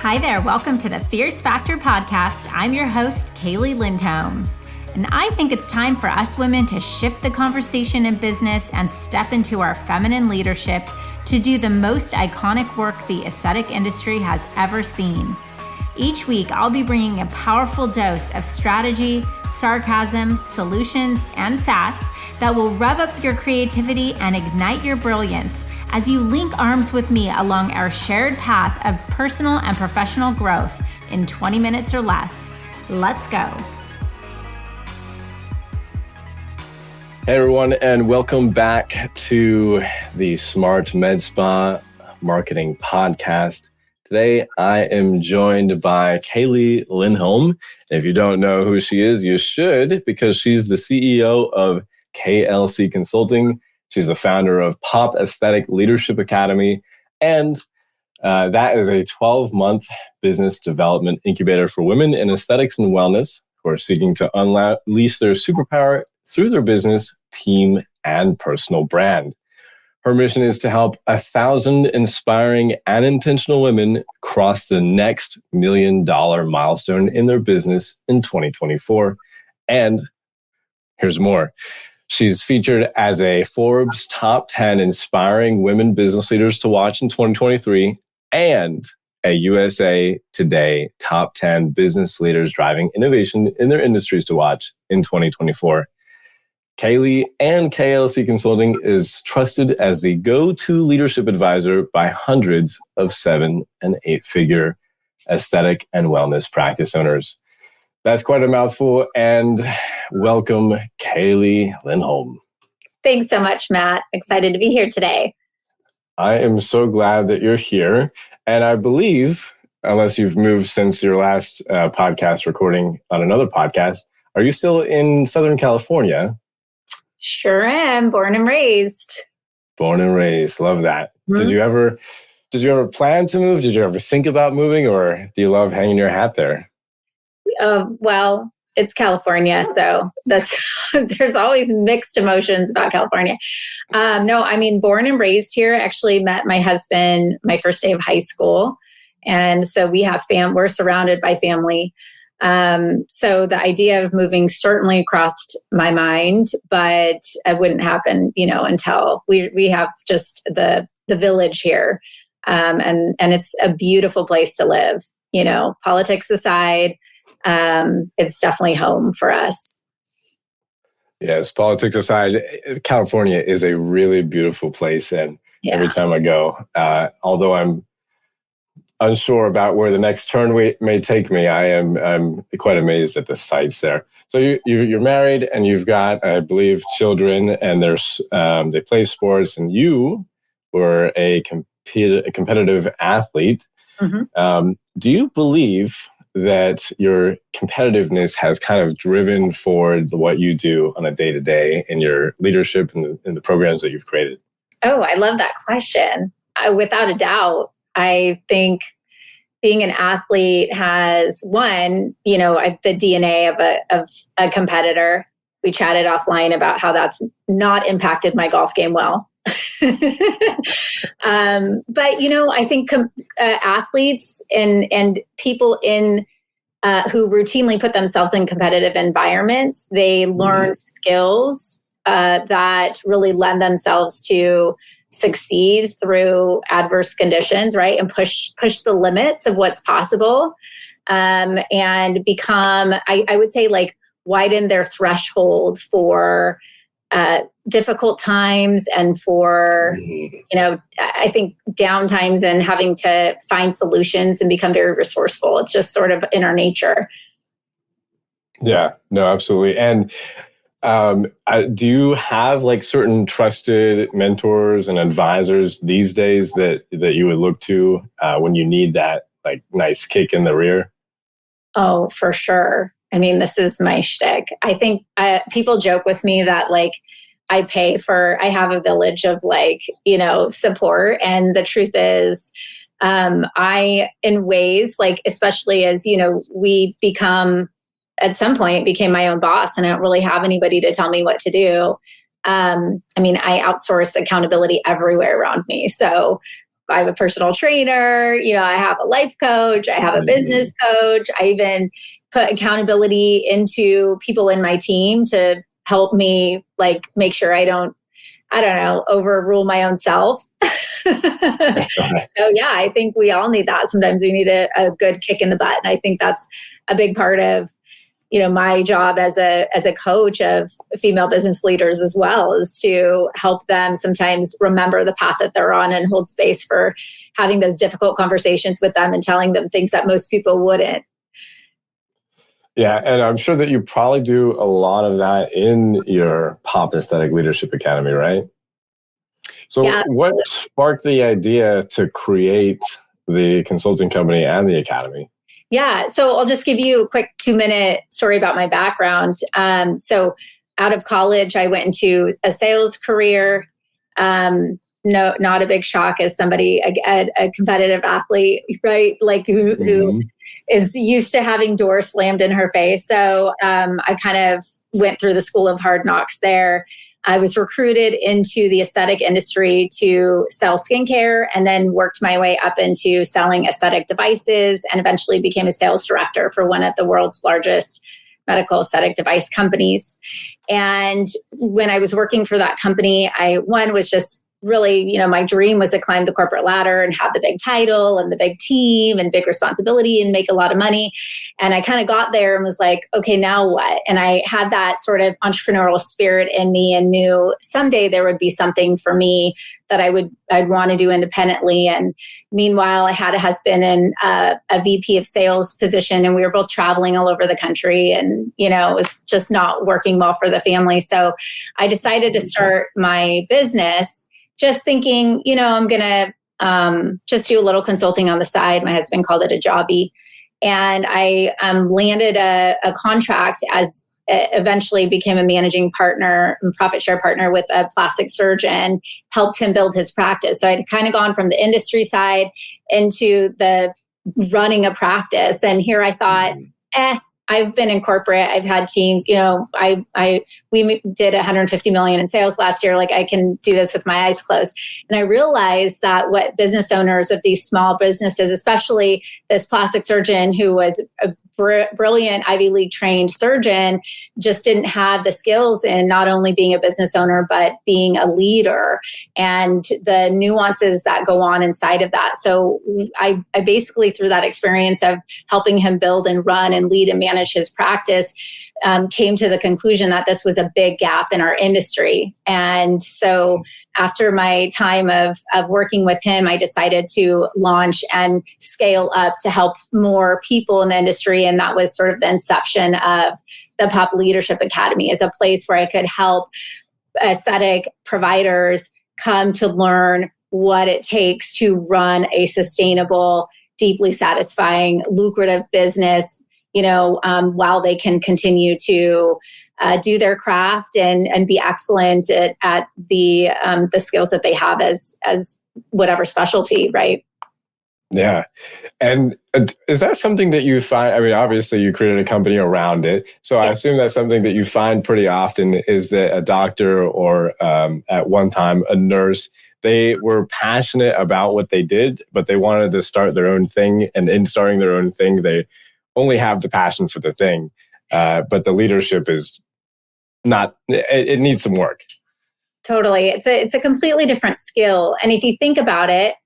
Hi there, welcome to the Fierce Factor podcast. I'm your host, Kaylee Lindholm. And I think it's time for us women to shift the conversation in business and step into our feminine leadership to do the most iconic work the aesthetic industry has ever seen. Each week, I'll be bringing a powerful dose of strategy, sarcasm, solutions, and sass that will rev up your creativity and ignite your brilliance as you link arms with me along our shared path of personal and professional growth in 20 minutes or less. Let's go. Hey everyone, and welcome back to the Smart Med Spa Marketing Podcast. Today, I am joined by Kaylee Lindholm. And if you don't know who she is, you should, because she's the CEO of KLC Consulting. She's the founder of Pop Aesthetic Leadership Academy, and that is a 12-month business development incubator for women in aesthetics and wellness who are seeking to unleash their superpower through their business, team, and personal brand. Her mission is to help 1,000 inspiring and intentional women cross the next $1 million milestone in their business in 2024. And here's more. She's featured as a Forbes Top 10 Inspiring Women Business Leaders to Watch in 2023 and a USA Today Top 10 Business Leaders Driving Innovation in Their Industries to Watch in 2024. Kaylee and KLC Consulting is trusted as the go-to leadership advisor by hundreds of 7- and 8-figure aesthetic and wellness practice owners. That's quite a mouthful, and welcome, Kaylee Lindholm. Thanks so much, Matt. Excited to be here today. I am so glad that you're here, and I believe, unless you've moved since your last podcast recording on another podcast, are you still in Southern California? Sure am. Born and raised. Born and raised. Love that. Mm-hmm. Did you ever plan to move? Did you ever think about moving, or do you love hanging your hat there? Well, it's California, so there's always mixed emotions about California. No, I mean, born and raised here. Actually met my husband my first day of high school. And so we have we're surrounded by family. So the idea of moving certainly crossed my mind, but it wouldn't happen, until we have just the village here. And it's a beautiful place to live, politics aside. It's definitely home for us. Yes, politics aside, California is a really beautiful place. And every time I go, although I'm unsure about where the next turn may take me, I'm quite amazed at the sights there. So you're married and you've got, I believe, children, and they play sports, and you were a competitive athlete. Mm-hmm. Do you believe that your competitiveness has kind of driven forward what you do on a day-to-day in your leadership and in the programs that you've created? Oh, I love that question. Without a doubt, I think being an athlete has the DNA of a competitor. We chatted offline about how that's not impacted my golf game well. But I think athletes and people who routinely put themselves in competitive environments, they learn skills that really lend themselves to succeed through adverse conditions, right? And push the limits of what's possible, and become, I would say, like, widen their threshold for difficult times and for, I think down times and having to find solutions and become very resourceful. It's just sort of in our nature. Yeah, no, absolutely. And do you have like certain trusted mentors and advisors these days that you would look to when you need that like nice kick in the rear? Oh, for sure. I mean, this is my shtick. I think people joke with me that like I have a village of support. And the truth is, I, in ways like, especially as, we at some point became my own boss and I don't really have anybody to tell me what to do. I outsource accountability everywhere around me. So I have a personal trainer, I have a life coach, I have a business coach. I even put accountability into people in my team to help me like make sure I don't overrule my own self. So yeah, I think we all need that. Sometimes we need a good kick in the butt. And I think that's a big part of, my job as a coach of female business leaders as well, is to help them sometimes remember the path that they're on and hold space for having those difficult conversations with them and telling them things that most people wouldn't. Yeah, and I'm sure that you probably do a lot of that in your Pop Aesthetic Leadership Academy, right? So what sparked the idea to create the consulting company and the academy? Yeah, so I'll just give you a quick 2-minute story about my background. So out of college, I went into a sales career. No, not a big shock as somebody, a competitive athlete, right? Like who is used to having doors slammed in her face. So I kind of went through the school of hard knocks there. I was recruited into the aesthetic industry to sell skincare, and then worked my way up into selling aesthetic devices, and eventually became a sales director for one of the world's largest medical aesthetic device companies. And when I was working for that company, one was just really, my dream was to climb the corporate ladder and have the big title and the big team and big responsibility and make a lot of money. And I kind of got there and was like, okay, now what? And I had that sort of entrepreneurial spirit in me and knew someday there would be something for me that I'd want to do independently. And meanwhile, I had a husband in a VP of sales position, and we were both traveling all over the country, and, it was just not working well for the family. So I decided to start my business, just thinking, I'm going to just do a little consulting on the side. My husband called it a jobby. And I landed a contract as eventually became a managing partner and profit share partner with a plastic surgeon, helped him build his practice. So I'd kind of gone from the industry side into the running a practice. And here I thought, I've been in corporate. I've had teams, we did 150 million in sales last year. Like, I can do this with my eyes closed. And I realized that what business owners of these small businesses, especially this plastic surgeon who was a brilliant Ivy League trained surgeon, just didn't have the skills in not only being a business owner, but being a leader and the nuances that go on inside of that. So I basically, through that experience of helping him build and run and lead and manage his practice, came to the conclusion that this was a big gap in our industry. And so after my time of working with him, I decided to launch and scale up to help more people in the industry. And that was sort of the inception of the Pop Leadership Academy, as a place where I could help aesthetic providers come to learn what it takes to run a sustainable, deeply satisfying, lucrative business, while they can continue to do their craft and be excellent at the skills that they have as whatever specialty, right? Yeah. And is that something that you find? I mean, obviously you created a company around it. So I assume that's something that you find pretty often, is that a doctor or at one time a nurse, they were passionate about what they did, but they wanted to start their own thing. And in starting their own thing, they only have the passion for the thing. But the leadership is not, it needs some work. Totally. It's a completely different skill. And if you think about it,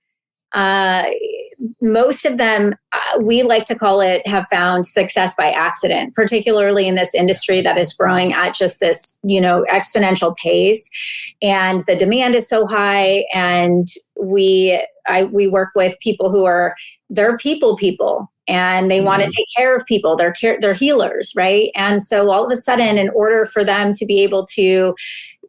most of them, we like to call it, have found success by accident, particularly in this industry that is growing at just this, exponential pace. And the demand is so high. And we work with people who they're people. And they want to take care of people. They're healers, right? And so all of a sudden, in order for them to be able to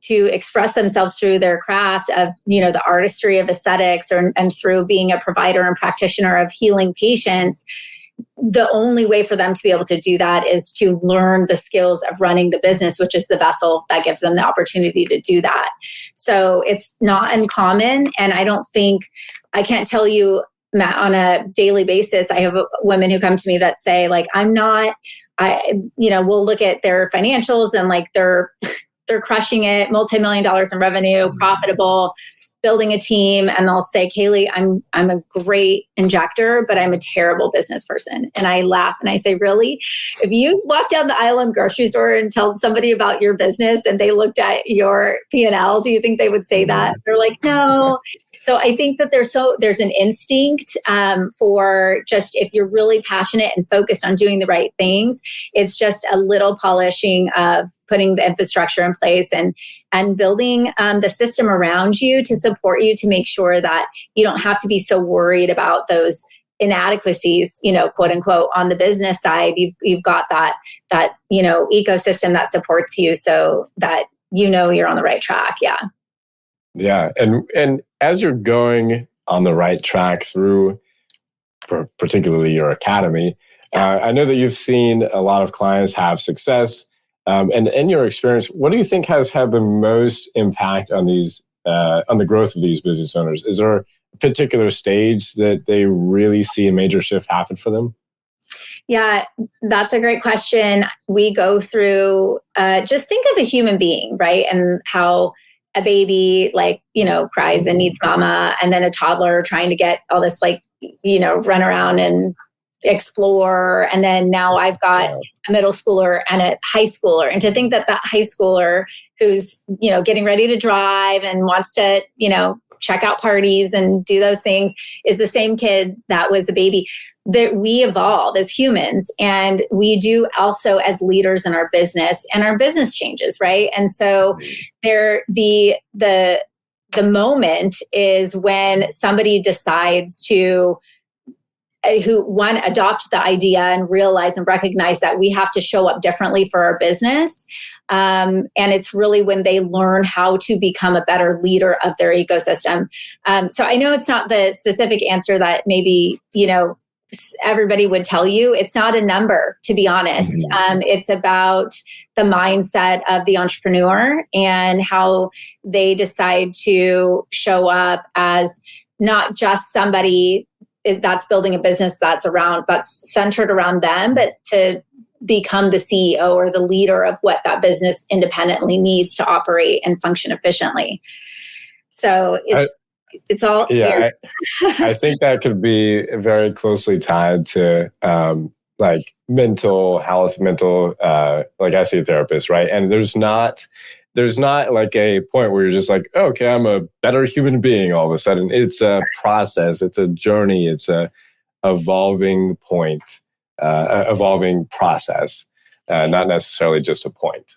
express themselves through their craft of, the artistry of aesthetics, and through being a provider and practitioner of healing patients, the only way for them to be able to do that is to learn the skills of running the business, which is the vessel that gives them the opportunity to do that. So it's not uncommon. And I can't tell you, Matt, on a daily basis, I have women who come to me that say, like, we'll look at their financials and like they're crushing it, multi-million dollars in revenue, profitable. building a team and they'll say, Kaylee, I'm a great injector, but I'm a terrible business person. And I laugh and I say, really? If you walk down the aisle in the grocery store and tell somebody about your business and they looked at your P&L, do you think they would say that? They're like, no. So I think that there's an instinct for just, if you're really passionate and focused on doing the right things, it's just a little polishing of putting the infrastructure in place and building the system around you to support you, to make sure that you don't have to be so worried about those inadequacies, quote unquote, on the business side. You've got that ecosystem that supports you, so that you're on the right track. Yeah. Yeah. And as you're going on the right track through particularly your academy, I know that you've seen a lot of clients have success. And in your experience, what do you think has had the most impact on the growth of these business owners? Is there a particular stage that they really see a major shift happen for them? Yeah, that's a great question. We go through, just think of a human being, right? And how a baby, cries and needs mama, and then a toddler trying to get all this, run around and explore. And then now I've got a middle schooler and a high schooler. And to think that high schooler who's, getting ready to drive and wants to, check out parties and do those things is the same kid that was a baby. That we evolve as humans, and we do also as leaders in our business, and our business changes, right? And so the moment is when somebody decides to adopt the idea and realize and recognize that we have to show up differently for our business. And it's really when they learn how to become a better leader of their ecosystem. So I know it's not the specific answer that maybe, everybody would tell you. It's not a number, to be honest. It's about the mindset of the entrepreneur and how they decide to show up as not just somebody that's building a business that's centered around them, but to become the CEO or the leader of what that business independently needs to operate and function efficiently. So it's all here. I think that could be very closely tied to mental health, I see a therapist, right? And there's not like a point where you're just like, oh, okay, I'm a better human being all of a sudden. It's a process, it's a journey, it's a evolving process, not necessarily just a point.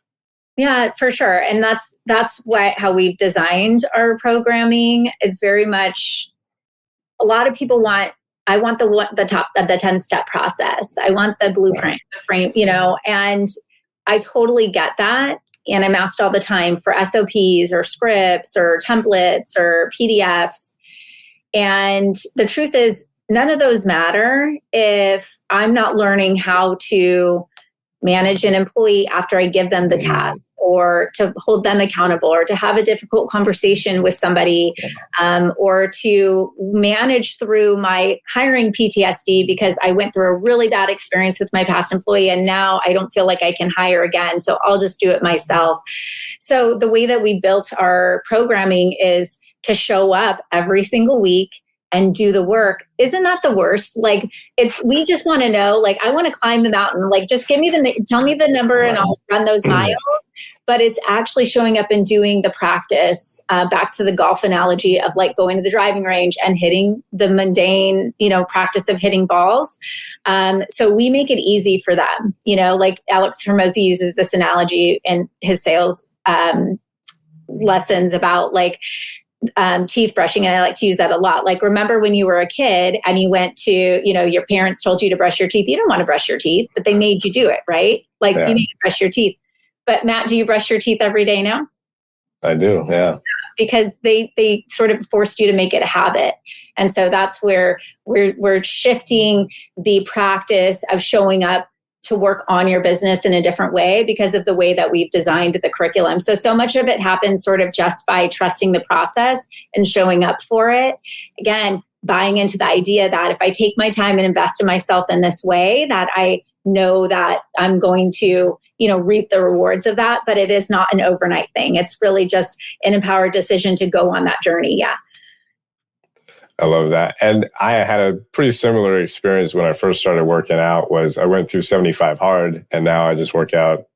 Yeah, for sure. And that's how we've designed our programming. It's very much, a lot of people I want the top of the 10-step process. I want the blueprint, the frame, and I totally get that. And I'm asked all the time for SOPs or scripts or templates or PDFs. And the truth is, none of those matter if I'm not learning how to manage an employee after I give them the task, or to hold them accountable, or to have a difficult conversation with somebody, or to manage through my hiring PTSD because I went through a really bad experience with my past employee and now I don't feel like I can hire again. So I'll just do it myself. So the way that we built our programming is to show up every single week and do the work. Isn't that the worst? We just want to know, I want to climb the mountain. Just tell me the number and I'll run those miles. But it's actually showing up and doing the practice, back to the golf analogy of going to the driving range and hitting the mundane, practice of hitting balls. So we make it easy for them. Alex Hormozi uses this analogy in his sales lessons about teeth brushing. And I like to use that a lot. Remember when you were a kid and you went to, your parents told you to brush your teeth. You didn't want to brush your teeth, but they made you do it, right? You need to brush your teeth. But Matt, do you brush your teeth every day now? I do, yeah. Because they sort of forced you to make it a habit. And so that's where we're shifting the practice of showing up to work on your business in a different way because of the way that we've designed the curriculum. So much of it happens sort of just by trusting the process and showing up for it. Again, buying into the idea that if I take my time and invest in myself in this way, that I know that I'm going to, reap the rewards of that. But it is not an overnight thing. It's really just an empowered decision to go on that journey. Yeah. I love that. And I had a pretty similar experience when I first started working out. Was I went through 75 hard, and now I just work out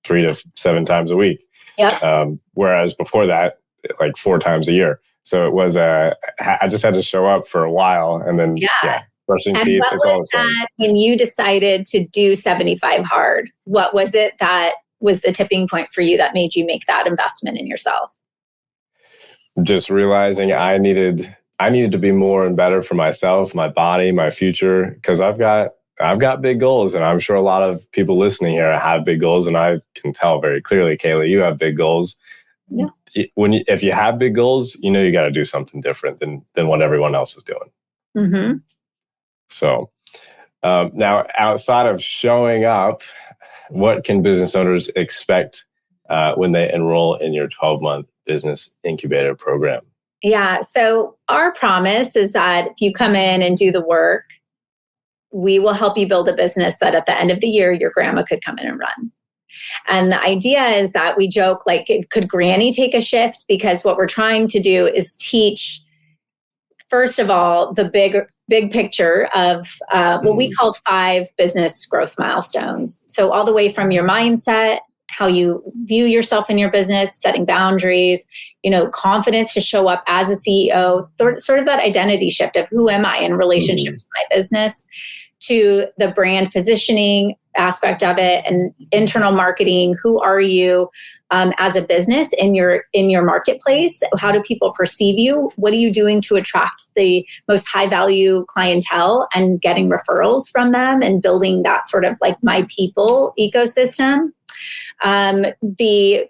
3 to 7 times a week. Yeah. Whereas before that, like 4 times a year. So it was I just had to show up for a while, and then brushing teeth. What was that when you decided to do 75 hard? What was it that was the tipping point for you that made you make that investment in yourself? Just realizing I needed to be more and better for myself, my body, my future, because I've got big goals, and I'm sure a lot of people listening here have big goals, and I can tell very clearly, Kayla, you have big goals. Yeah. If you have big goals, you got to do something different than what everyone else is doing. Mm-hmm. So now, outside of showing up, what can business owners expect when they enroll in your 12-month business incubator program? Yeah. So our promise is that if you come in and do the work, we will help you build a business that at the end of the year, your grandma could come in and run. And the idea is that we joke, like, could Granny take a shift? Because what we're trying to do is teach, first of all, the big picture of what we call 5 business growth milestones. So all the way from your mindset, how you view yourself in your business, setting boundaries, confidence to show up as a CEO, sort of that identity shift of who am I in relationship to my business, to the brand positioning aspect of it, and internal marketing. Who are you as a business in your marketplace? How do people perceive you? What are you doing to attract the most high value clientele and getting referrals from them and building that sort of like my people ecosystem? The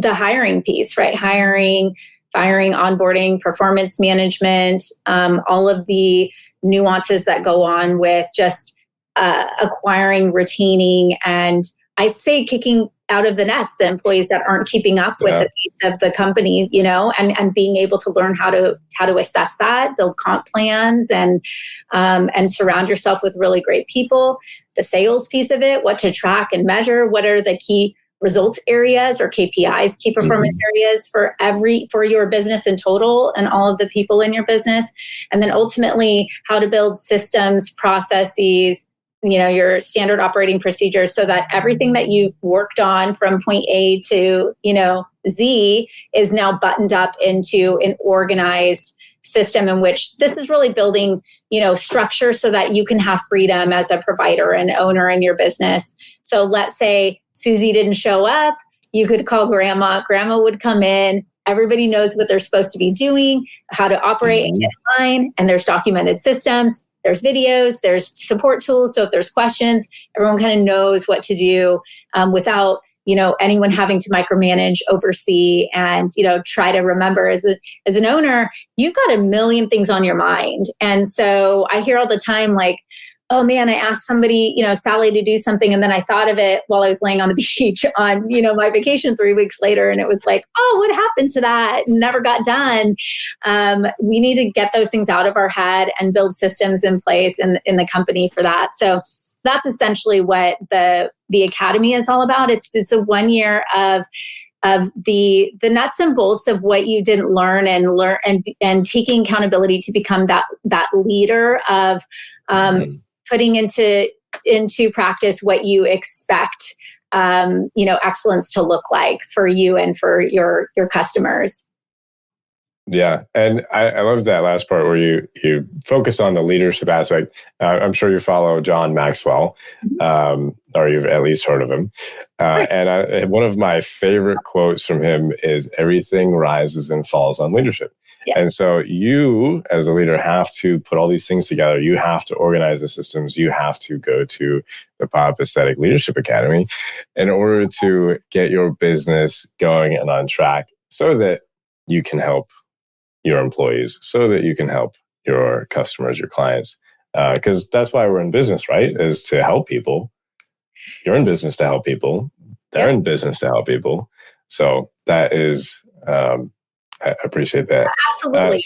hiring piece, right? Hiring, firing, onboarding, performance management, all of the nuances that go on with just acquiring, retaining, and I'd say kicking out of the nest the employees that aren't keeping up with the pace of the company, and being able to learn how to assess that, build comp plans, and surround yourself with really great people. The sales piece of it, what to track and measure, what are the key results areas or KPIs, key performance areas for your business in total and all of the people in your business. And then ultimately how to build systems, processes, your standard operating procedures so that everything that you've worked on from point A to, Z is now buttoned up into an organized system in which this is really building, structure so that you can have freedom as a provider and owner in your business. So let's say Susie didn't show up, you could call grandma would come in. Everybody knows what they're supposed to be doing, how to operate and get in line. And there's documented systems, there's videos, there's support tools. So if there's questions, everyone kind of knows what to do without, anyone having to micromanage, oversee, and, try to remember as an owner, you've got a million things on your mind. And so I hear all the time, like, oh man, I asked somebody, Sally, to do something. And then I thought of it while I was laying on the beach on, my vacation 3 weeks later. And it was like, oh, what happened to that? Never got done. We need to get those things out of our head and build systems in place in the company for that. So that's essentially what the Academy is all about. It's a 1 year of the nuts and bolts of what you didn't learn and taking accountability to become that leader of putting into practice what you expect excellence to look like for you and for your customers. Yeah. And I love that last part where you focus on the leadership aspect. I'm sure you follow John Maxwell, or you've at least heard of him. And one of my favorite quotes from him is, everything rises and falls on leadership. Yeah. And so you, as a leader, have to put all these things together. You have to organize the systems. You have to go to the Pop Aesthetic Leadership Academy in order to get your business going and on track so that you can help your employees, so that you can help your customers, your clients. Because that's why we're in business, right? Is to help people. You're in business to help people. They're in business to help people. So that is, I appreciate that. Absolutely.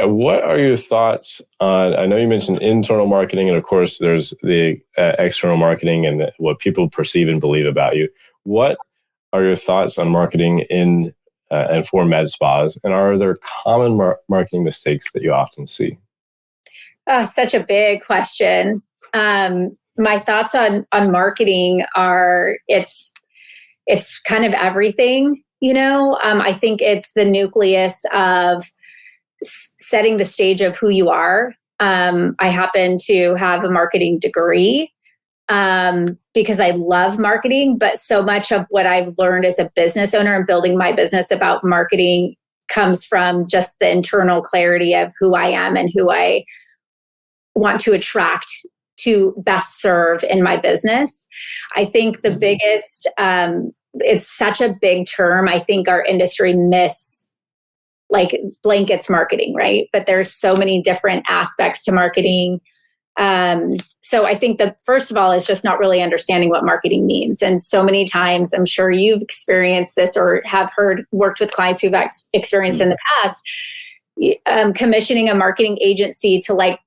what are your thoughts on, I know you mentioned internal marketing, and of course there's the external marketing and what people perceive and believe about you. What are your thoughts on marketing in and for med spas? And are there common marketing mistakes that you often see? Such a big question. My thoughts on marketing are it's kind of everything, I think it's the nucleus of setting the stage of who you are. I happen to have a marketing degree because I love marketing, but so much of what I've learned as a business owner and building my business about marketing comes from just the internal clarity of who I am and who I want to attract to best serve in my business. I think the biggest, it's such a big term. I think our industry blankets marketing, right? But there's so many different aspects to marketing. So I think that first of all is just not really understanding what marketing means. And so many times, I'm sure you've experienced this or have worked with clients who've experienced in the past, commissioning a marketing agency to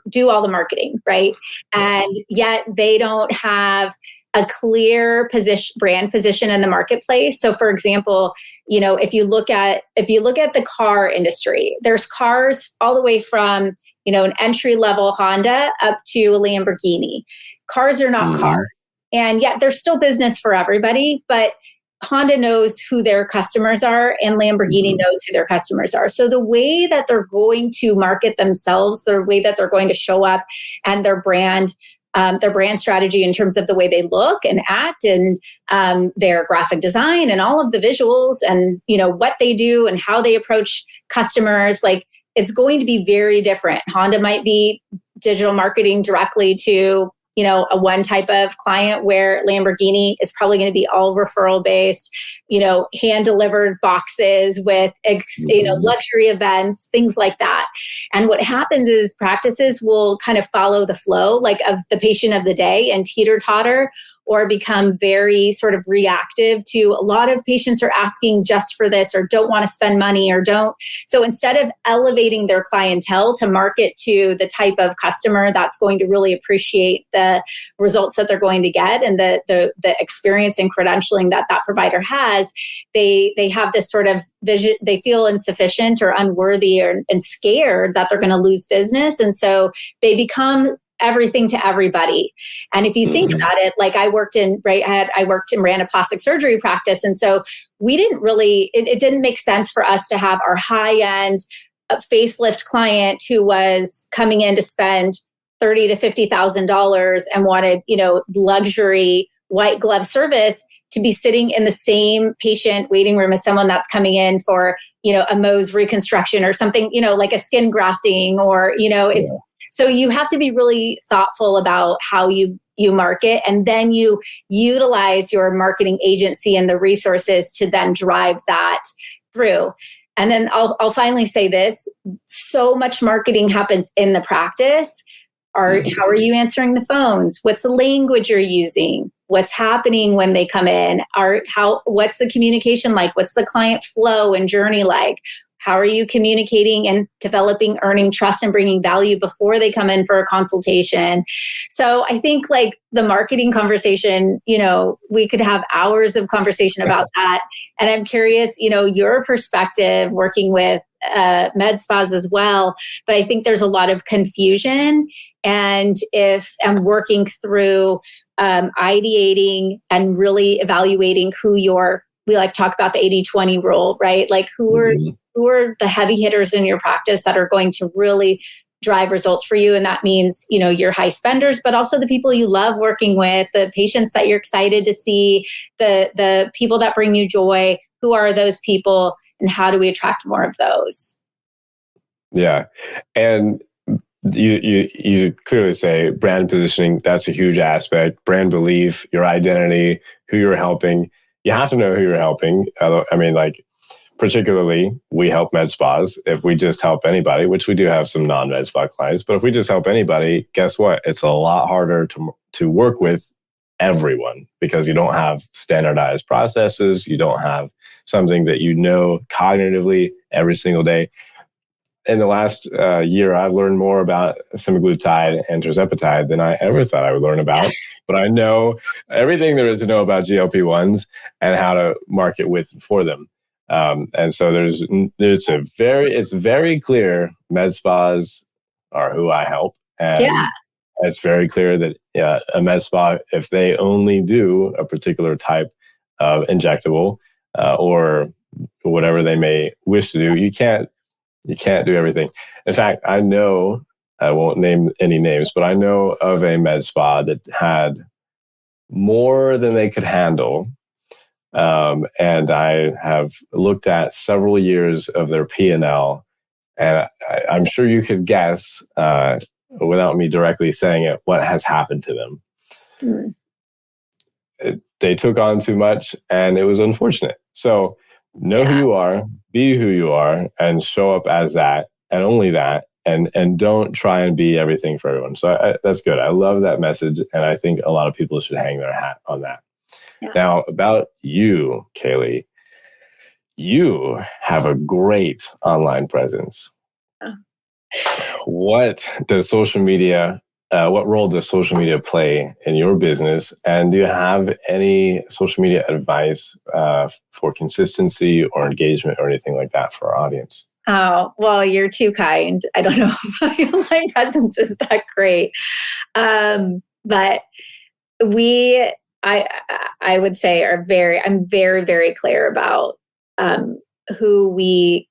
do all the marketing, right? And yet they don't have a clear brand position in the marketplace. So for example, if you look at the car industry, there's cars all the way from, an entry-level Honda up to a Lamborghini. Cars are not cars. And yet there's still business for everybody, but Honda knows who their customers are and Lamborghini knows who their customers are. So the way that they're going to market themselves, the way that they're going to show up and their brand strategy in terms of the way they look and act and their graphic design and all of the visuals and, what they do and how they approach customers, it's going to be very different. Honda might be digital marketing directly to, a one type of client, where Lamborghini is probably going to be all referral based, hand delivered boxes with, luxury events, things like that. And what happens is practices will kind of follow the flow, of the patient of the day and teeter totter, or become very sort of reactive to a lot of patients are asking just for this or don't want to spend money or don't. So instead of elevating their clientele to market to the type of customer that's going to really appreciate the results that they're going to get and the experience and credentialing that provider has, they have this sort of vision, they feel insufficient or unworthy and scared that they're going to lose business. And so they become everything to everybody. And if you think about it, I worked and ran a plastic surgery practice. And so we didn't really, it didn't make sense for us to have our high-end facelift client who was coming in to spend $30,000 to $50,000 and wanted, luxury white glove service to be sitting in the same patient waiting room as someone that's coming in for, a Mohs reconstruction or something, like a skin grafting or, it's. So you have to be really thoughtful about how you market, and then you utilize your marketing agency and the resources to then drive that through. And then I'll finally say this, so much marketing happens in the practice. How are you answering the phones? What's the language you're using? What's happening when they come in? What's the communication like? What's the client flow and journey like? How are you communicating and developing, earning trust and bringing value before they come in for a consultation? So I think the marketing conversation, we could have hours of conversation about that. And I'm curious, your perspective working with med spas as well. But I think there's a lot of confusion. And if I'm working through ideating and really evaluating we talk about the 80-20 rule, right? Who are the heavy hitters in your practice that are going to really drive results for you? And that means, your high spenders, but also the people you love working with, the patients that you're excited to see, the people that bring you joy. Who are those people and how do we attract more of those? Yeah. And you clearly say brand positioning, that's a huge aspect. Brand belief, your identity, who you're helping. You have to know who you're helping. Particularly, we help med spas. If we just help anybody, which we do have some non-med spa clients, but if we just help anybody, guess what? It's a lot harder to work with everyone because you don't have standardized processes. You don't have something that cognitively every single day. in the last year, I've learned more about semaglutide and tirzepatide than I ever thought I would learn about. But I know everything there is to know about GLP-1s and how to market with and for them. And so it's very clear med spas are who I help. And it's very clear that a med spa, if they only do a particular type of injectable or whatever they may wish to do, you can't do everything. In fact, I won't name any names, but I know of a med spa that had more than they could handle. And I have looked at several years of their P&L, and I'm sure you could guess, without me directly saying it, what has happened to them. They took on too much, and it was unfortunate. So know who you are, be who you are, and show up as that, and only that, and don't try and be everything for everyone. So that's good. I love that message, and I think a lot of people should hang their hat on that. Yeah. Now, about you, Kaylee, you have a great online presence. What role does social media play in your business? And do you have any social media advice for consistency or engagement or anything like that for our audience? Oh, well, you're too kind. I don't know if my online presence is that great. But I would say I'm very, very clear about who we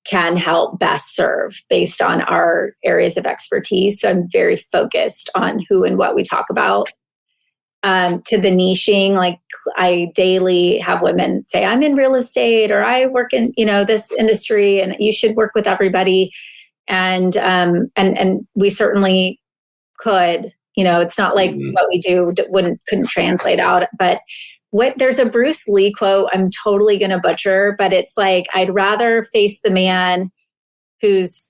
can help best serve based on our areas of expertise. So I'm very focused on who and what we talk about. To the niching, like I daily have women say, I'm in real estate or I work in, this industry and you should work with everybody. And we certainly could, it's not like what we do couldn't translate out, but there's a Bruce Lee quote I'm totally going to butcher, but it's like, I'd rather face the man who's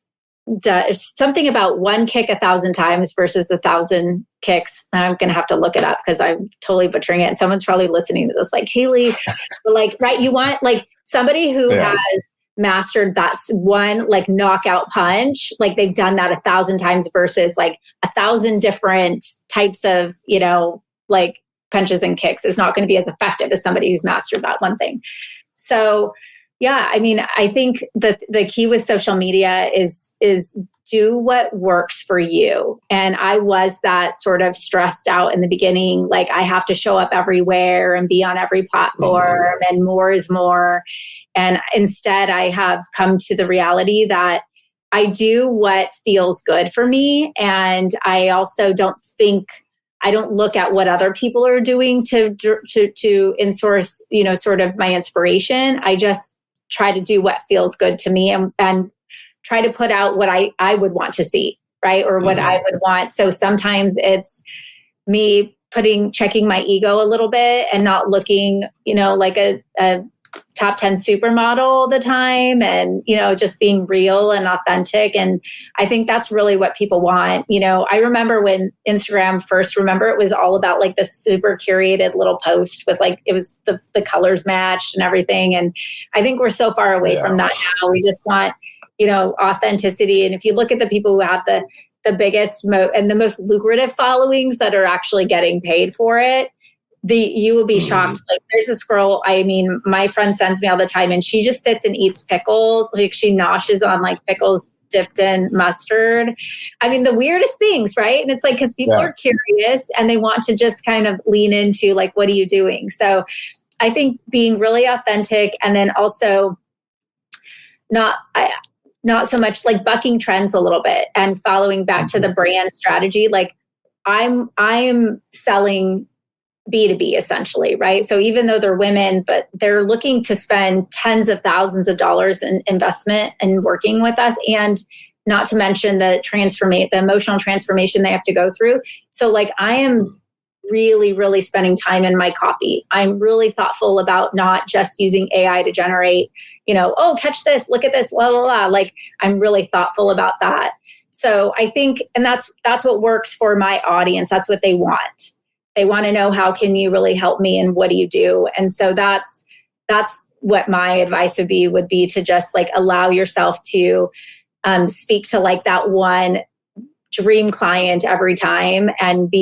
does something about one kick 1,000 times versus 1,000 kicks. I'm going to have to look it up because I'm totally butchering it. And someone's probably listening to this like, Haley, right. You want like somebody who has mastered that one like knockout punch. Like they've done that 1,000 times versus like 1,000 different types of, like punches and kicks is not going to be as effective as somebody who's mastered that one thing. So yeah, I mean, I think that the key with social media is do what works for you. And I was that sort of stressed out in the beginning, like I have to show up everywhere and be on every platform and more is more. And instead I have come to the reality that I do what feels good for me. And I also I don't look at what other people are doing to in-source, sort of my inspiration. I just try to do what feels good to me and try to put out what I would want to see, right? Or what I would want. So sometimes it's me checking my ego a little bit and not looking, like a top 10 supermodel all the time and, just being real and authentic. And I think that's really what people want. I remember when Instagram first, it was all about like the super curated little post with like, it was the colors matched and everything. And I think we're so far away from that now. We just want, authenticity. And if you look at the people who have the biggest and the most lucrative followings that are actually getting paid for it, you will be shocked. Like there's this girl, my friend sends me all the time and she just sits and eats pickles. Like she noshes on like pickles dipped in mustard. The weirdest things, right? And it's like, because people are curious and they want to just kind of lean into like, what are you doing? So I think being really authentic and then also not so much like bucking trends a little bit and following back to the brand strategy. Like I'm selling B2B essentially, right? So even though they're women, but they're looking to spend tens of thousands of dollars in investment and working with us, and not to mention the emotional transformation they have to go through. So like I am really, really spending time in my copy. I'm really thoughtful about not just using AI to generate, catch this, look at this, la la la. Like I'm really thoughtful about that. So I think, and that's what works for my audience. That's what they want. They want to know, how can you really help me and what do you do? And so that's what my advice would be to just like allow yourself to speak to like that one dream client every time and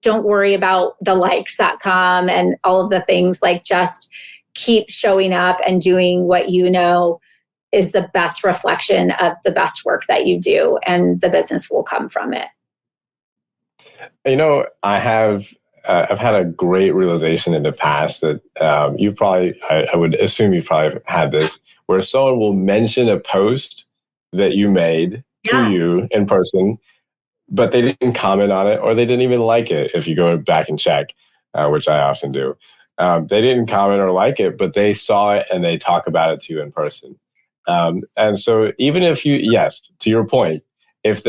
don't worry about the likes that come and all of the things. Like, just keep showing up and doing what you know is the best reflection of the best work that you do, and the business will come from it. You know, I've had a great realization in the past that I would assume you probably had this, where someone will mention a post that you made to you in person, but they didn't comment on it, or they didn't even like it. If you go back and check, which I often do, they didn't comment or like it, but they saw it and they talk about it to you in person. And so even if to your point, if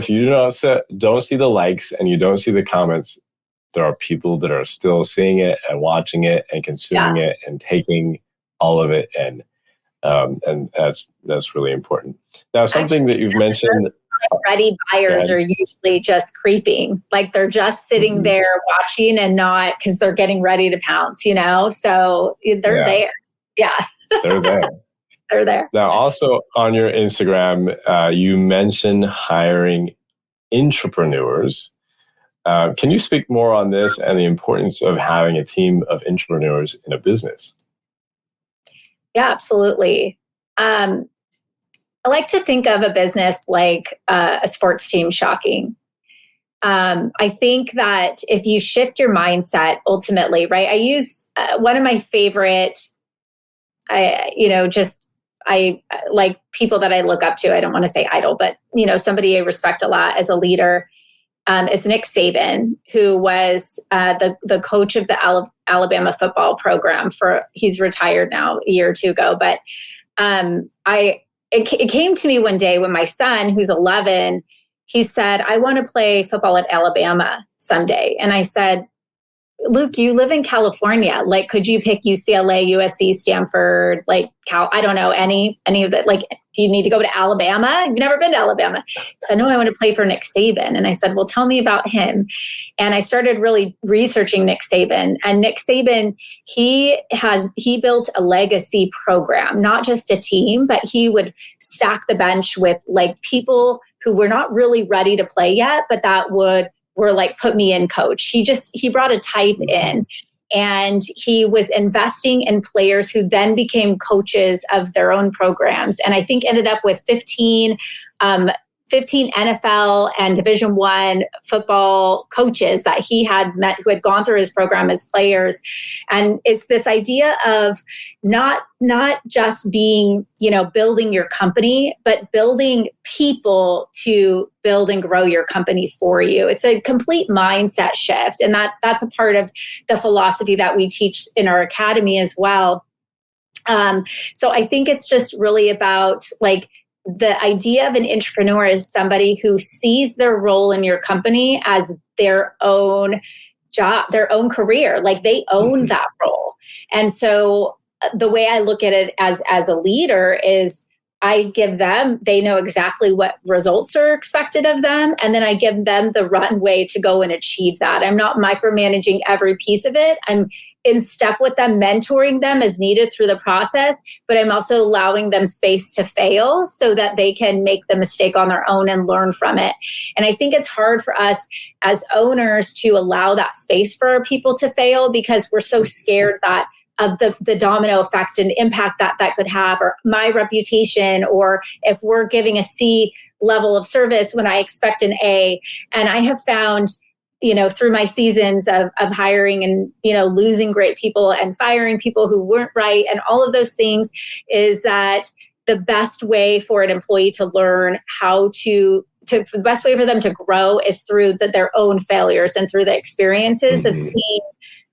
you don't see the likes and you don't see the comments, there are people that are still seeing it and watching it and consuming it and taking all of it in. And that's really important. Now, something that you've mentioned, ready buyers are usually just creeping. Like, they're just sitting there watching and not, because they're getting ready to pounce, so they're there. Yeah. They're there. They're there. Now, also on your Instagram, you mentioned hiring intrapreneurs. Can you speak more on this and the importance of having a team of intrapreneurs in a business? Yeah, absolutely. I like to think of a business like a sports team. Shocking. I think that if you shift your mindset, ultimately, right? I use one of my favorite, I like people that I look up to. I don't want to say idol, but somebody I respect a lot as a leader is Nick Saban, who was the coach of the Alabama football program he's retired now a year or two ago. But it came to me one day when my son, who's 11, he said, "I want to play football at Alabama someday." And I said, "Luke, you live in California. Like, could you pick UCLA, USC, Stanford, like I don't know, any of that? Like, do you need to go to Alabama? You've never been to Alabama." He said, "No, I want to play for Nick Saban." And I said, "Well, tell me about him." And I started really researching Nick Saban. And Nick Saban, he built a legacy program, not just a team, but he would stack the bench with like people who were not really ready to play yet, but that were like, "Put me in, coach." He brought a type in, and he was investing in players who then became coaches of their own programs. And I think ended up with 15 NFL and Division I football coaches that he had met who had gone through his program as players. And it's this idea of not just being, building your company, but building people to build and grow your company for you. It's a complete mindset shift. And that's a part of the philosophy that we teach in our academy as well. So I think it's just really about like, the idea of an entrepreneur is somebody who sees their role in your company as their own job, their own career, like they own that role. And so the way I look at it as a leader is I give them, they know exactly what results are expected of them. And then I give them the runway to go and achieve that. I'm not micromanaging every piece of it. I'm in step with them, mentoring them as needed through the process, but I'm also allowing them space to fail so that they can make the mistake on their own and learn from it. And I think it's hard for us as owners to allow that space for our people to fail because we're so scared that of the domino effect and impact that could have, or my reputation, or if we're giving a C level of service when I expect an A. And I have found, through my seasons of hiring and, losing great people and firing people who weren't right and all of those things, is that the best way for an employee to learn how the best way for them to grow is through their own failures and through the experiences of seeing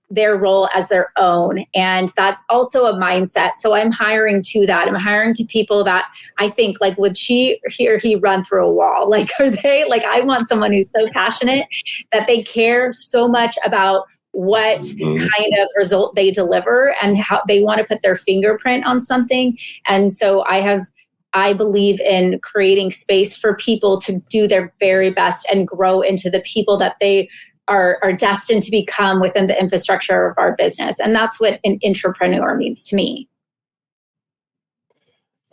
their role as their own. And that's also a mindset. So I'm hiring to that. I'm hiring to people that I think like, would she or he run through a wall? Like, are they like, I want someone who's so passionate that they care so much about what kind of result they deliver and how they want to put their fingerprint on something. And so I believe in creating space for people to do their very best and grow into the people that they are destined to become within the infrastructure of our business. And that's what an intrapreneur means to me.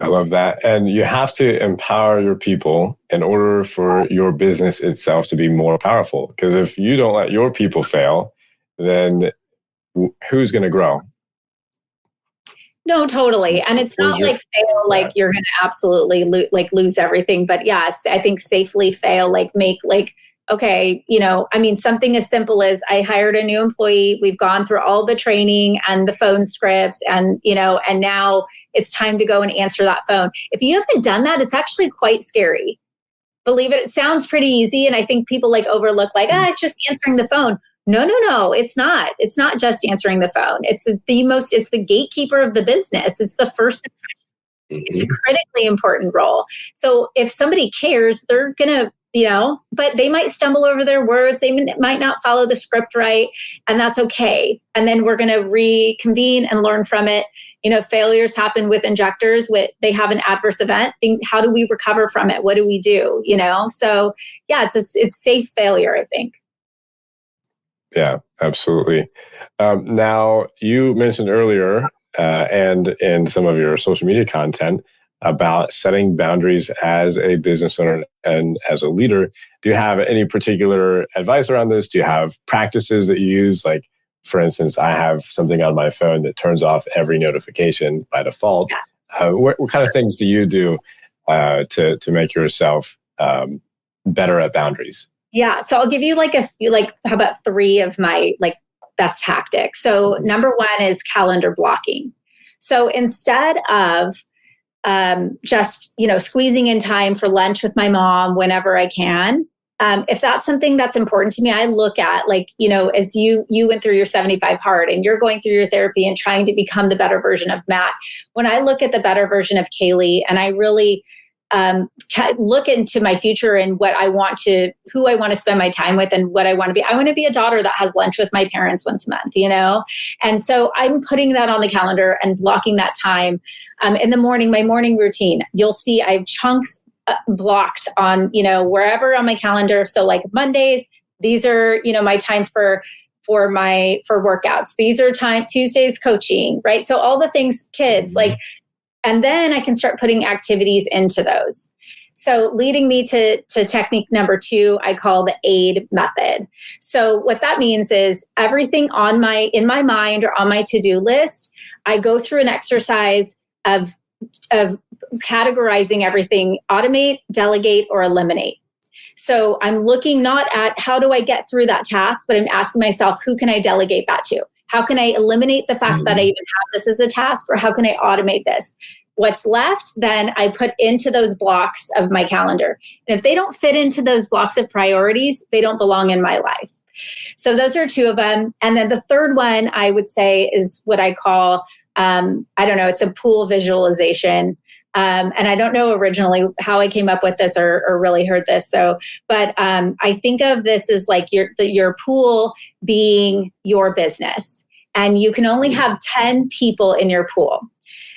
I love that. And you have to empower your people in order for your business itself to be more powerful. Because if you don't let your people fail, then who's going to grow? No, totally. And it's not like fail, like you're going to absolutely lose everything. But yes, I think safely fail, okay, something as simple as I hired a new employee. We've gone through all the training and the phone scripts and now it's time to go and answer that phone. If you haven't done that, it's actually quite scary. Believe it sounds pretty easy. And I think people overlook it's just answering the phone. No, it's not. It's not just answering the phone. It's the gatekeeper of the business. It's the first impression. It's a critically important role. So if somebody cares, they're going to, but they might stumble over their words. They might not follow the script right. And that's okay. And then we're going to reconvene and learn from it. Failures happen with injectors. They have an adverse event. How do we recover from it? What do we do? So yeah, it's safe failure, I think. Yeah, absolutely. Now, you mentioned earlier, and in some of your social media content, about setting boundaries as a business owner and as a leader. Do you have any particular advice around this? Do you have practices that you use? Like, for instance, I have something on my phone that turns off every notification by default. Yeah. What kind of things do you do to make yourself better at boundaries? Yeah. So I'll give you how about 3 of my best tactics. So number 1 is calendar blocking. So instead of just, squeezing in time for lunch with my mom whenever I can, if that's something that's important to me, I look at as you went through your 75 hard and you're going through your therapy and trying to become the better version of Matt. When I look at the better version of Kaylee and I really look into my future and who I want to spend my time with and what I want to be. I want to be a daughter that has lunch with my parents once a month, And so I'm putting that on the calendar and blocking that time. In the morning, my morning routine, you'll see I have chunks blocked on, wherever on my calendar. So Mondays, these are, my time for workouts. These are Tuesdays coaching, right? So all the things kids and then I can start putting activities into those. So leading me to technique number 2, I call the AID method. So what that means is everything in my mind or on my to-do list, I go through an exercise of categorizing everything, automate, delegate, or eliminate. So I'm looking not at how do I get through that task, but I'm asking myself, who can I delegate that to? How can I eliminate the fact that I even have this as a task, or how can I automate this? What's left, then I put into those blocks of my calendar. And if they don't fit into those blocks of priorities, they don't belong in my life. So those are 2 of them. And then the third one I would say is what I call, it's a pool visualization. And I don't know originally how I came up with this or really heard this. But I think of this as your pool being your business, and you can only have 10 people in your pool.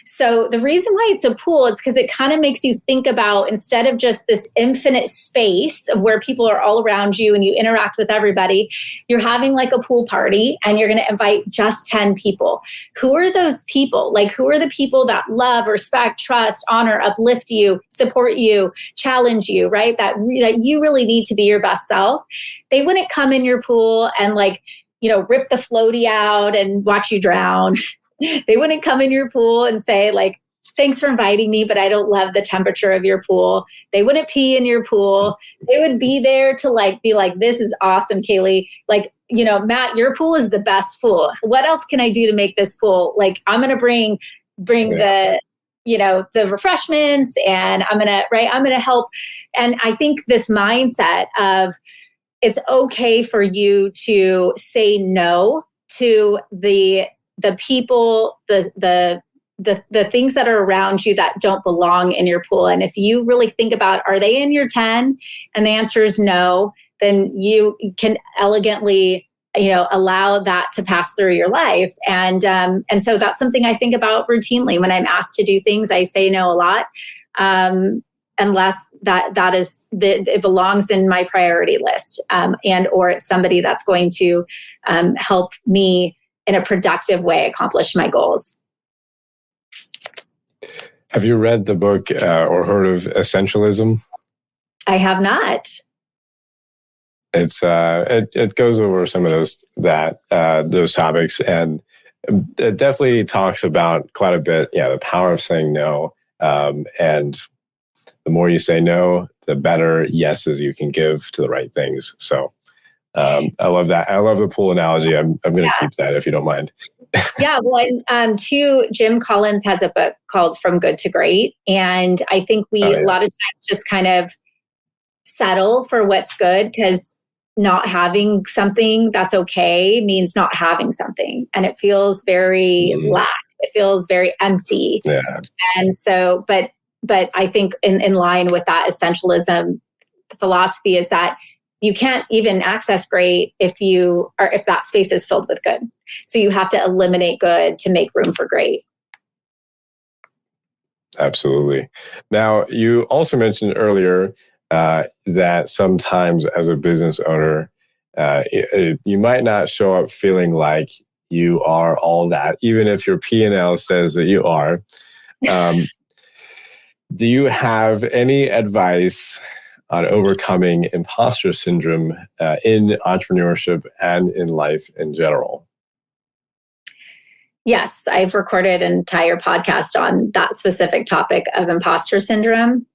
So the reason why it's a pool is because it kind of makes you think about, instead of just this infinite space of where people are all around you and you interact with everybody, you're having a pool party and you're going to invite just 10 people. Who are those people? Who are the people that love, respect, trust, honor, uplift you, support you, challenge you, right? That you really need to be your best self. They wouldn't come in your pool and rip the floaty out and watch you drown. They wouldn't come in your pool and say thanks for inviting me, but I don't love the temperature of your pool. They wouldn't pee in your pool. They would be there to be this is awesome, Kaylee. Matt, your pool is the best pool. What else can I do to make this pool? I'm going to bring the refreshments, and I'm going to help. And I think this mindset of it's okay for you to say no to the people, the things that are around you that don't belong in your pool. And if you really think about, are they in your 10? And the answer is no, then you can elegantly, allow that to pass through your life. And so that's something I think about routinely. When I'm asked to do things, I say no a lot. Unless it belongs in my priority list, and or it's somebody that's going to help me in a productive way accomplish my goals. Have you read the book or heard of essentialism? I have not. It's it goes over some of those topics, and it definitely talks about quite a bit. Yeah, the power of saying no, and the more you say no, the better yeses you can give to the right things. So I love that. I love the pool analogy. I'm going to keep that if you don't mind. Yeah, well, and too, Jim Collins has a book called From Good to Great. And I think a lot of times just kind of settle for what's good, because not having something that's okay means not having something. And it feels very lack. It feels very empty. Yeah. And so, but I think in line with that essentialism, the philosophy is that you can't even access great if that space is filled with good. So you have to eliminate good to make room for great. Absolutely. Now, you also mentioned earlier that sometimes as a business owner, you might not show up feeling like you are all that, even if your P&L says that you are. Do you have any advice on overcoming imposter syndrome in entrepreneurship and in life in general? Yes, I've recorded an entire podcast on that specific topic of imposter syndrome.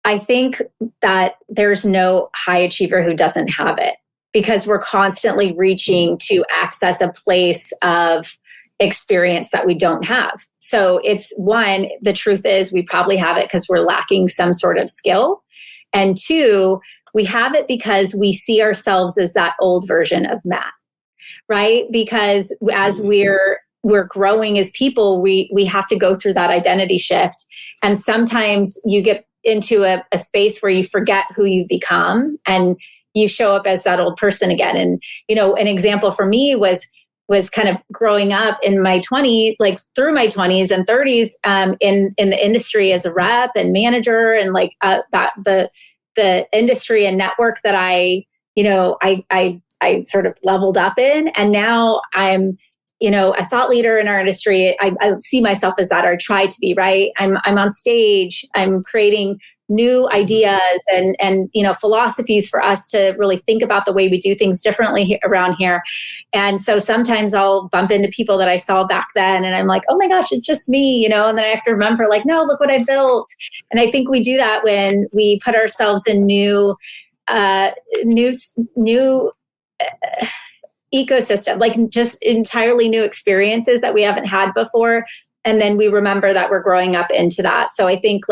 I think that there's no high achiever who doesn't have it, because we're constantly reaching to access a place of experience that we don't have. So it's one, the truth is we probably have it because we're lacking some sort of skill. And two, we have it because we see ourselves as that old version of Matt, right? Because as we're growing as people, we have to go through that identity shift. And sometimes you get into a space where you forget who you've become and you show up as that old person again. And, an example for me was kind of growing up in my 20s, like through my 20s and 30s, in the industry as a rep and manager, and like the industry and network that I sort of leveled up in. And now I'm, a thought leader in our industry. I see myself as that, or try to be, right? I'm on stage, I'm creating new ideas and philosophies for us to really think about the way we do things differently around here. And so sometimes I'll bump into people that I saw back then and I'm like, oh my gosh, it's just me, and then I have to remember, like, no, look what I built. And I think we do that when we put ourselves in new ecosystem, like just entirely new experiences that we haven't had before. And then we remember that we're growing up into that. So I think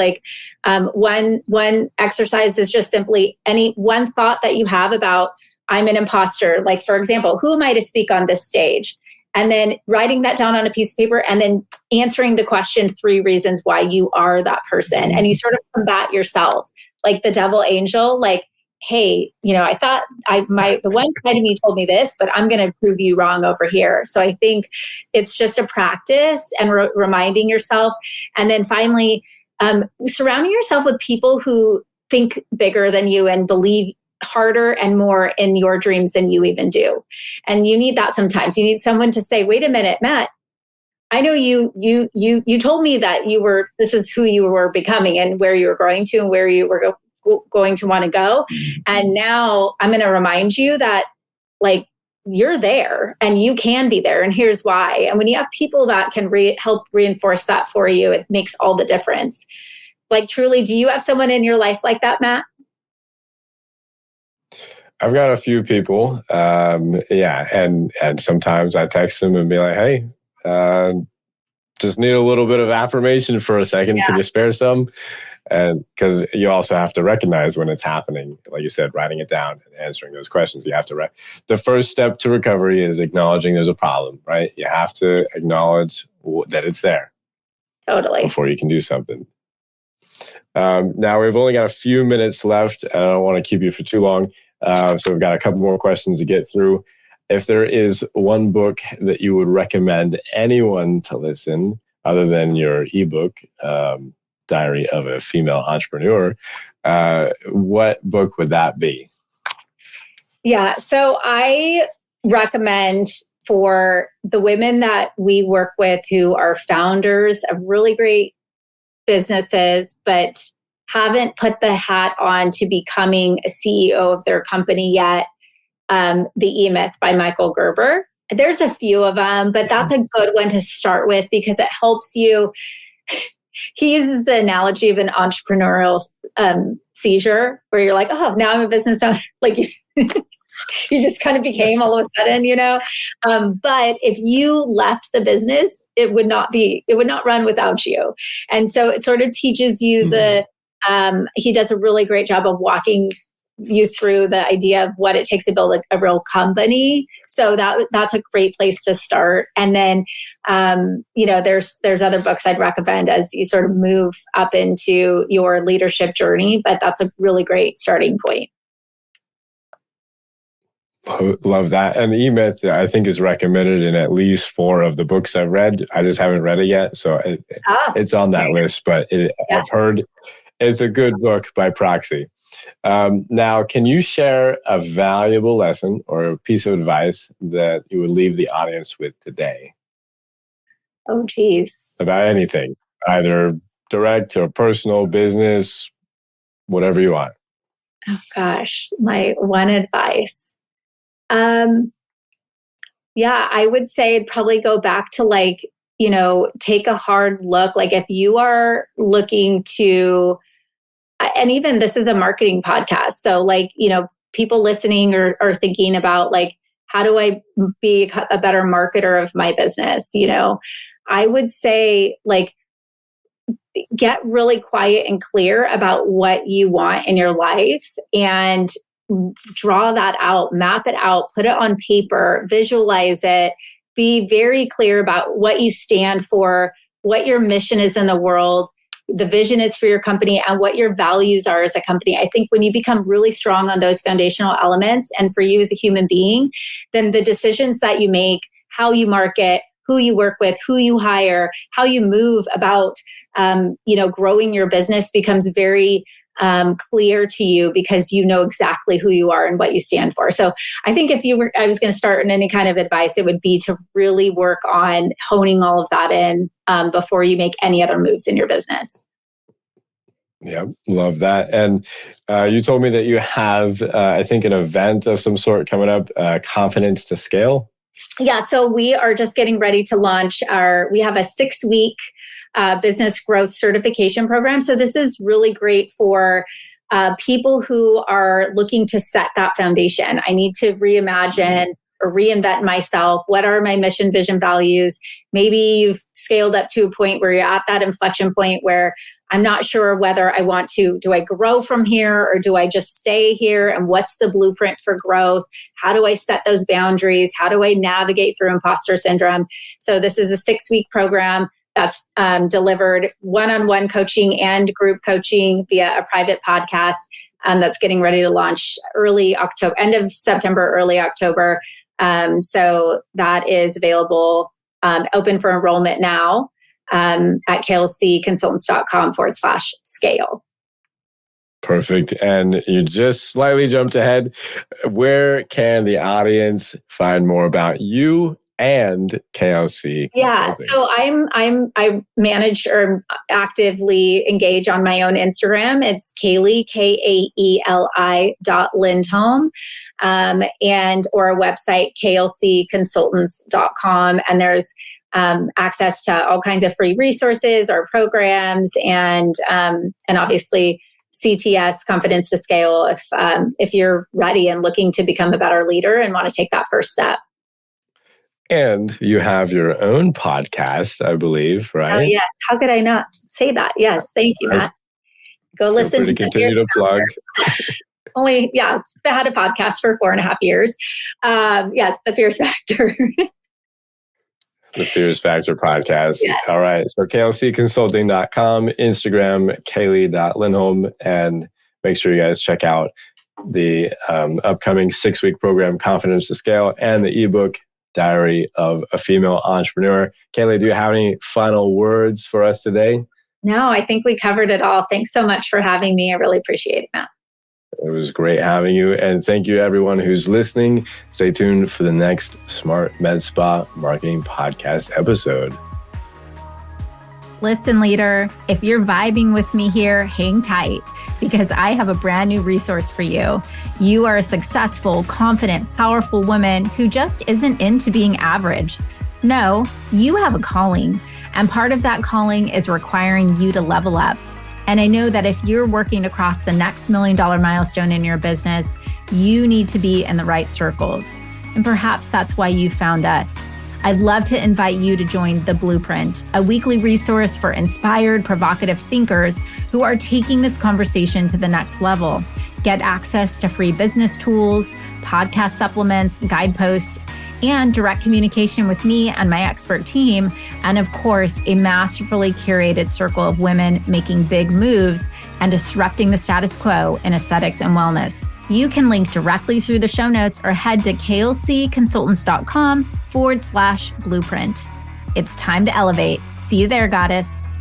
one exercise is just simply any one thought that you have about, I'm an imposter. Like, for example, who am I to speak on this stage? And then writing that down on a piece of paper and then answering the question, 3 reasons why you are that person. And you sort of combat yourself, like the devil angel, like, hey, I thought the one side of me told me this, but I'm going to prove you wrong over here. So I think it's just a practice and reminding yourself. And then finally, surrounding yourself with people who think bigger than you and believe harder and more in your dreams than you even do. And you need that sometimes. You need someone to say, wait a minute, Matt, I know you told me that this is who you were becoming and where you were growing to and where you were going to want to go. And now I'm going to remind you that, like, you're there and you can be there. And here's why. And when you have people that can help reinforce that for you, it makes all the difference. Like, truly, do you have someone in your life like that, Matt? I've got a few people. And sometimes I text them and be like, hey, just need a little bit of affirmation for a second. Yeah. Can you spare some? And because you also have to recognize when it's happening, like you said, writing it down and answering those questions. You have to the first step to recovery is acknowledging there's a problem, right? You have to acknowledge that it's there. Totally. Before you can do something. Now we've only got a few minutes left. I don't want to keep you for too long. So we've got a couple more questions to get through. If there is one book that you would recommend anyone to listen, other than your ebook, Diary of a Female Entrepreneur, what book would that be? Yeah, so I recommend for the women that we work with who are founders of really great businesses, but haven't put the hat on to becoming a CEO of their company yet. The E-Myth by Michael Gerber. There's a few of them, but that's a good one to start with because it helps you. He uses the analogy of an entrepreneurial seizure where you're like, oh, now I'm a business owner. Like you just kind of became all of a sudden, but if you left the business, it would not run without you. And so it sort of teaches you he does a really great job of walking you through the idea of what it takes to build a real company. So that's a great place to start. And then, there's other books I'd recommend as you sort of move up into your leadership journey, but that's a really great starting point. Love that. And the E-Myth, I think, is recommended in at least 4 of the books I've read. I just haven't read it yet. So it's on that list, but I've heard it's a good book by proxy. Now, can you share a valuable lesson or a piece of advice that you would leave the audience with today? Oh, geez. About anything, either direct or personal, business, whatever you want. Oh, gosh. My one advice. I would say I'd probably go back to take a hard look. Like if you are looking to, and even this is a marketing podcast. So people listening are thinking about how do I be a better marketer of my business? I would say get really quiet and clear about what you want in your life and draw that out, map it out, put it on paper, visualize it, be very clear about what you stand for, what your mission is in the world, the vision is for your company, and what your values are as a company. I think when you become really strong on those foundational elements, and for you as a human being, then the decisions that you make, how you market, who you work with, who you hire, how you move about, growing your business becomes very clear to you because you know exactly who you are and what you stand for. So I think I was going to start in any kind of advice, it would be to really work on honing all of that in before you make any other moves in your business. Yeah, love that. And you told me that you have, I think, an event of some sort coming up, Confidence to Scale. Yeah, so we are just getting ready to launch we have a 6-week business growth certification program. So this is really great for people who are looking to set that foundation. I need to reimagine or reinvent myself. What are my mission, vision, values? Maybe you've scaled up to a point where you're at that inflection point where I'm not sure whether I want to, do I grow from here or do I just stay here? And what's the blueprint for growth? How do I set those boundaries? How do I navigate through imposter syndrome? So this is a 6-week program that's delivered one-on-one coaching and group coaching via a private podcast that's getting ready to launch early October, end of September, early October. So that is available, open for enrollment now at klcconsultants.com/scale. Perfect. And you just slightly jumped ahead. Where can the audience find more about you and KLC Consulting? Yeah, so I manage or actively engage on my own Instagram. It's Kaeli, KAELI.Lindholm, and or our website, klcconsultants.com. And there's access to all kinds of free resources, our programs, and obviously CTS, Confidence to Scale, if you're ready and looking to become a better leader and want to take that first step. And you have your own podcast, I believe, right? Oh, yes. How could I not say that? Yes. Thank you, Matt. Go listen to continue to plug. Only, yeah, I had a podcast for 4.5 years. Yes, The Fierce Factor. The Fierce Factor podcast. Yes. All right. So klcconsulting.com, Instagram, Kaeli.Lindholm, and make sure you guys check out the upcoming 6-week program, Confidence to Scale, and the ebook, Diary of a Female Entrepreneur. Kaeli, do you have any final words for us today? No, I think we covered it all. Thanks so much for having me. I really appreciate it, Matt. It was great having you. And thank you, everyone who's listening. Stay tuned for the next Smart Med Spa Marketing Podcast episode. Listen, leader, if you're vibing with me here, hang tight because I have a brand new resource for you. You are a successful, confident, powerful woman who just isn't into being average. No, you have a calling, and part of that calling is requiring you to level up. And I know that if you're working across the next $1 million milestone in your business, you need to be in the right circles. And perhaps that's why you found us. I'd love to invite you to join The Blueprint, a weekly resource for inspired, provocative thinkers who are taking this conversation to the next level. Get access to free business tools, podcast supplements, guideposts, and direct communication with me and my expert team. And of course, a masterfully curated circle of women making big moves and disrupting the status quo in aesthetics and wellness. You can link directly through the show notes or head to klcconsultants.com/blueprint. It's time to elevate. See you there, goddess.